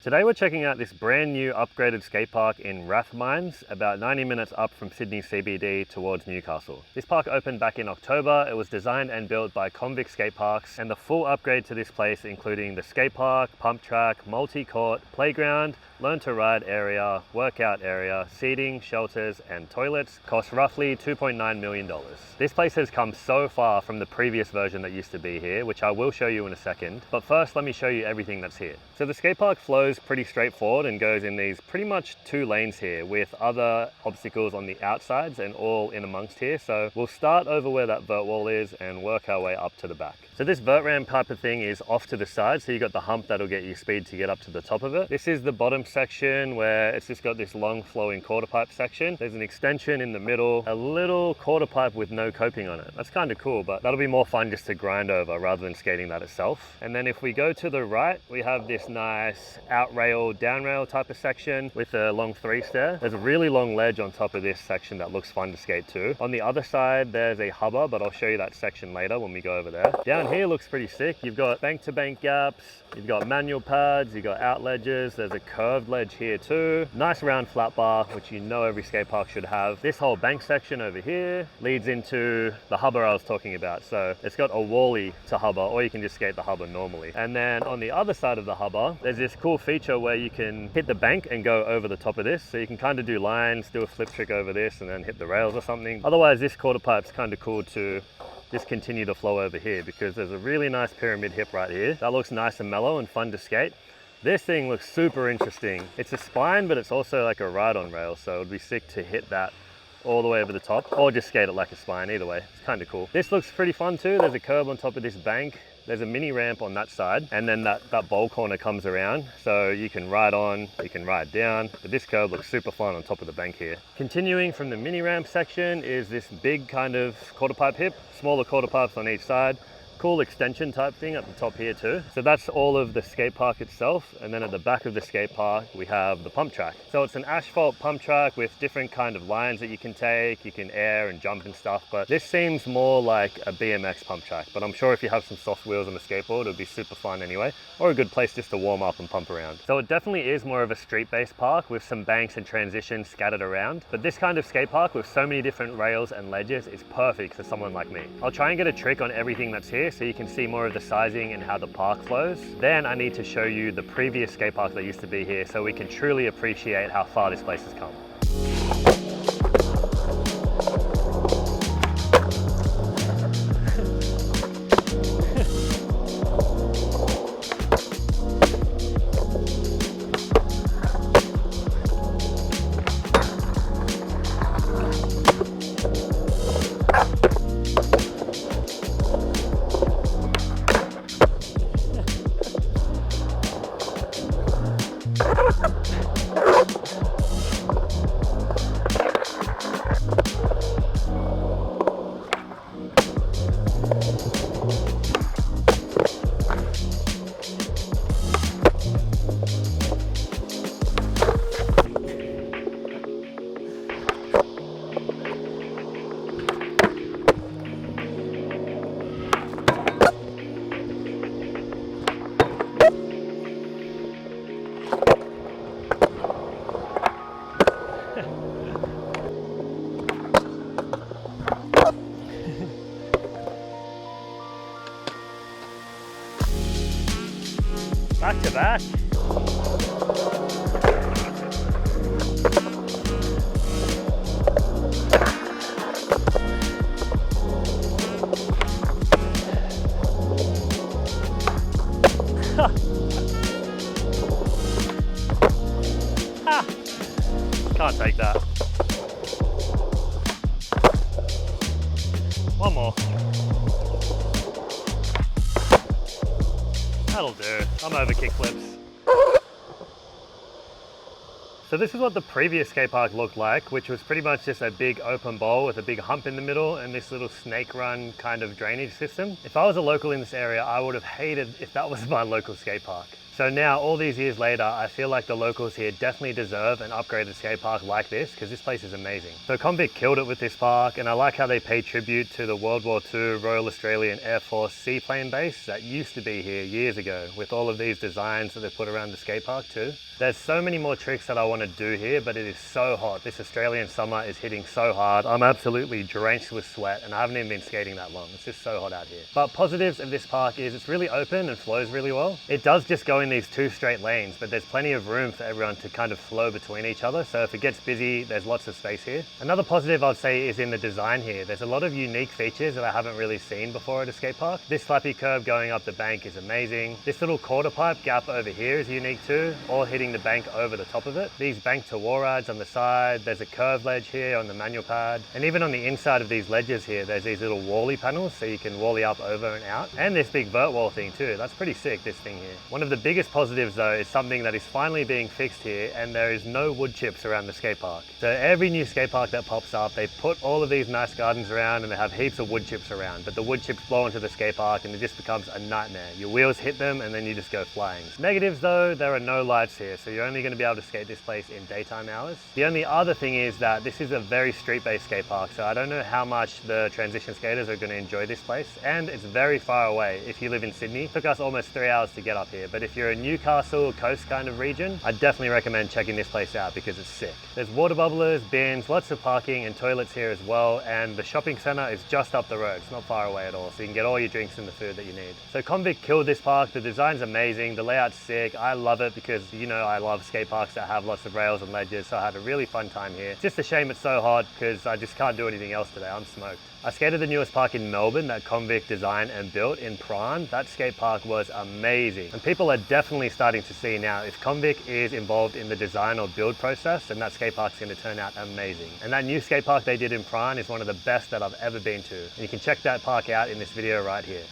Today we're checking out this brand new upgraded skate park in Rathmines, about 90 minutes up from Sydney CBD towards Newcastle. This park opened back in October. It was designed and built by Convict Skateparks, and the full upgrade to this place, including the skate park, pump track, multi-court, playground, learn to ride area, workout area, seating, shelters and toilets, cost roughly $2.9 million. This place has come so far from the previous version that used to be here, which I will show you in a second. But first, let me show you everything that's here. So the skate park flows pretty straightforward and goes in these pretty much two lanes here with other obstacles on the outsides and all in amongst here. So we'll start over where that vert wall is and work our way up to the back. So this vert ramp type of thing is off to the side. So you got the hump that'll get you speed to get up to the top of it. This is the bottom section where it's just got this long flowing quarter pipe section. There's an extension in the middle, a little quarter pipe with no coping on it. That's kind of cool, but that'll be more fun just to grind over rather than skating that itself. And then if we go to the right, we have this nice out rail, down rail type of section with a long three stair. There's a really long ledge on top of this section that looks fun to skate too. On the other side, there's a hubba, but I'll show you that section later when we go over there. Down here looks pretty sick. You've got bank to bank gaps, you've got manual pads, you've got out ledges, there's a curved ledge here too. Nice round flat bar, which you know every skate park should have. This whole bank section over here leads into the hubba I was talking about. So it's got a wally to hubba, or you can just skate the hubba normally. And then on the other side of the hubba, there's this cool feature where you can hit the bank and go over the top of this. So you can kind of do lines, do a flip trick over this and then hit the rails or something. Otherwise, this quarter pipe's kind of cool to just continue to flow over here because there's a really nice pyramid hip right here. That looks nice and mellow and fun to skate. This thing looks super interesting. It's a spine, but it's also like a ride-on rail. So it would be sick to hit that all the way over the top or just skate it like a spine. Either way, it's kind of cool. This looks pretty fun too. There's a curb on top of this bank. There's a mini ramp on that side, and then that bowl corner comes around. So you can ride on, you can ride down, but this curb looks super fun on top of the bank here. Continuing from the mini ramp section is this big kind of quarter pipe hip, smaller quarter pipes on each side. Cool extension type thing at the top here too. So that's all of the skate park itself. And then at the back of the skate park, we have the pump track. So it's an asphalt pump track with different kind of lines that you can take. You can air and jump and stuff, but this seems more like a BMX pump track. But I'm sure if you have some soft wheels on the skateboard, it'll be super fun anyway, or a good place just to warm up and pump around. So it definitely is more of a street-based park with some banks and transitions scattered around. But this kind of skate park with so many different rails and ledges is perfect for someone like me. I'll try and get a trick on everything that's here so you can see more of the sizing and how the park flows. Then I need to show you the previous skate park that used to be here so we can truly appreciate how far this place has come. Back to back. Can't take that. One more. That'll do. I'm over kickflips. So this is what the previous skate park looked like, which was pretty much just a big open bowl with a big hump in the middle and this little snake run kind of drainage system. If I was a local in this area, I would have hated if that was my local skate park. So now, all these years later, I feel like the locals here definitely deserve an upgraded skate park like this, because this place is amazing. So Convict killed it with this park, and I like how they pay tribute to the World War II Royal Australian Air Force seaplane base that used to be here years ago, with all of these designs that they put around the skate park too. There's so many more tricks that I want to do here, but it is so hot. This Australian summer is hitting so hard. I'm absolutely drenched with sweat, and I haven't even been skating that long. It's just so hot out here. But positives of this park is it's really open and flows really well. It does just go in these 2 straight lanes, but there's plenty of room for everyone to kind of flow between each other. So if it gets busy, there's lots of space here. Another positive I'd say is in the design here. There's a lot of unique features that I haven't really seen before at a skate park. This flappy curb going up the bank is amazing. This little quarter pipe gap over here is unique too, all hitting the bank over the top of it. These bank to wall rides on the side. There's a curved ledge here on the manual pad. And even on the inside of these ledges here, there's these little wally panels so you can wally up over and out. And this big vert wall thing too. That's pretty sick, this thing here. One of the biggest positives though is something that is finally being fixed here, and there is no wood chips around the skate park. So every new skate park that pops up, they put all of these nice gardens around and they have heaps of wood chips around, but the wood chips blow into the skate park and it just becomes a nightmare. Your wheels hit them and then you just go flying. Negatives though, there are no lights here, so you're only going to be able to skate this place in daytime hours. The only other thing is that this is a very street-based skate park, so I don't know how much the transition skaters are going to enjoy this place, and it's very far away. If you live in Sydney, it took us almost 3 hours to get up here, but if you're a Newcastle coast kind of region, I definitely recommend checking this place out because it's sick. There's water bubblers, bins, lots of parking and toilets here as well, and the shopping centre is just up the road. It's not far away at all, so you can get all your drinks and the food that you need. So Convict killed this park. The design's amazing, the layout's sick. I love it because, you know, I love skate parks that have lots of rails and ledges, so I had a really fun time here. It's just a shame it's so hot because I just can't do anything else today. I'm smoked. I skated the newest park in Melbourne that Convict designed and built in Prime. That skate park was amazing. And people are definitely starting to see now, if Convict is involved in the design or build process, then that skate park's going to turn out amazing. And that new skate park they did in Prime is one of the best that I've ever been to. And you can check that park out in this video right here.